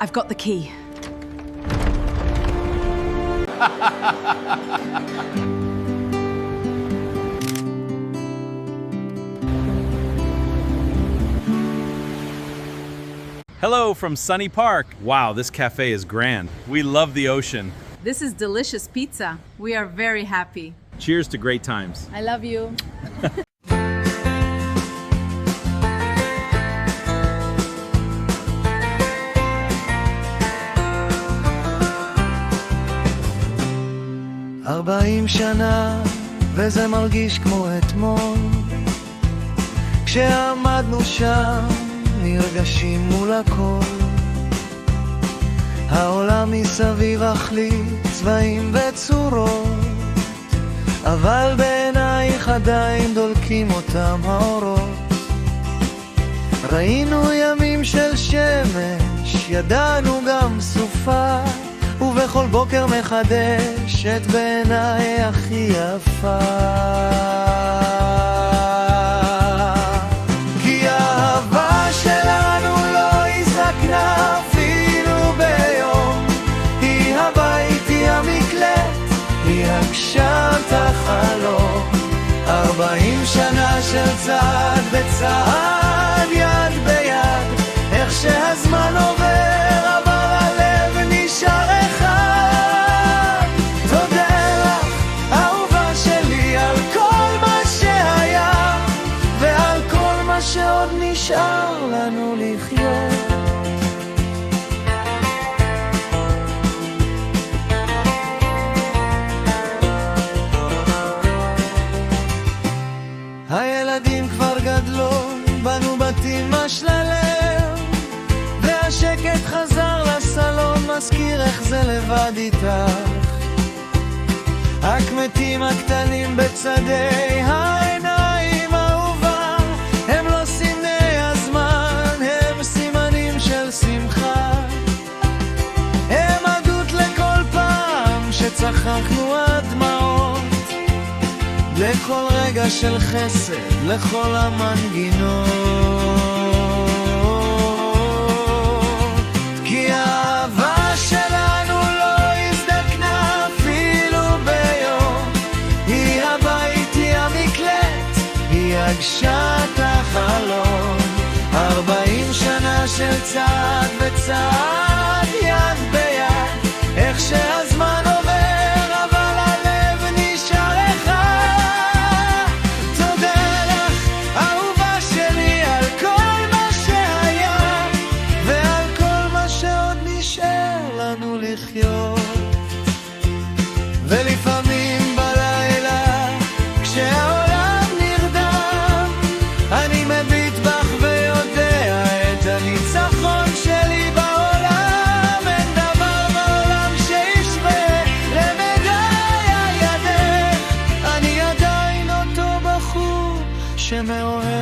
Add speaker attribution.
Speaker 1: I've got the key.
Speaker 2: Hello from Sunny Park. Wow, this cafe is grand. We love the ocean.
Speaker 1: This is delicious pizza. We are very happy.
Speaker 2: Cheers to great times.
Speaker 1: I love you.
Speaker 3: ארבעים שנה, וזה מרגיש כמו אתמול, כשעמדנו שם, נרגשים מול הכל. העולם מסביב החליט צבעים וצורות, אבל בעינייך עדיין דולקים אותם האורות. ראינו ימים של שמש, ידענו גם סופה, ובכל בוקר מחדשת בעיניי הכי יפה. כי האהבה שלנו לא הזדקנה אפילו ביום, היא הבית, היא המקלט, היא הגשמת החלום. 40 שנה של צעד בצעד, יד ביד, איך שהזמן עובר, אבל הלב נשאר אחד. תודה לך, אהובה שלי, על כל מה שהיה, ועל כל מה שעוד נשאר לנו לחיות. הילדים כבר גדלו, בנו בתים משללם, והשקט חזר לסלון, מזכיר איך זה לבד איתך. הקמטים הקטנים בצדי העיניים אהובה, הם לא סמני הזמן, הם סימנים של שמחה. הם עדות לכל פעם שצחקנו עד דמעות, לכל רגע של חסד, לכל המנגינות. כי האהבה שלנו לא הזדקנה אפילו ביום, היא הבית, היא המקלט, היא הגשת החלום. 40 שנה של צעד בצעד, יד ביד, איך שהזמן עובר, אבל הלב נשאר אחד. תודה לך, אהובה שלי, על כל מה שהיה, ועל כל מה שעוד נשאר לנו לחיות. ולפעמים בלילה, כשהעולם נרדם, אני מביט בך ויודע את הניצחון שלי בעולם. אין דבר בעולם שישווה למדעי ידך, אני עדיין אותו בחור שמאוהב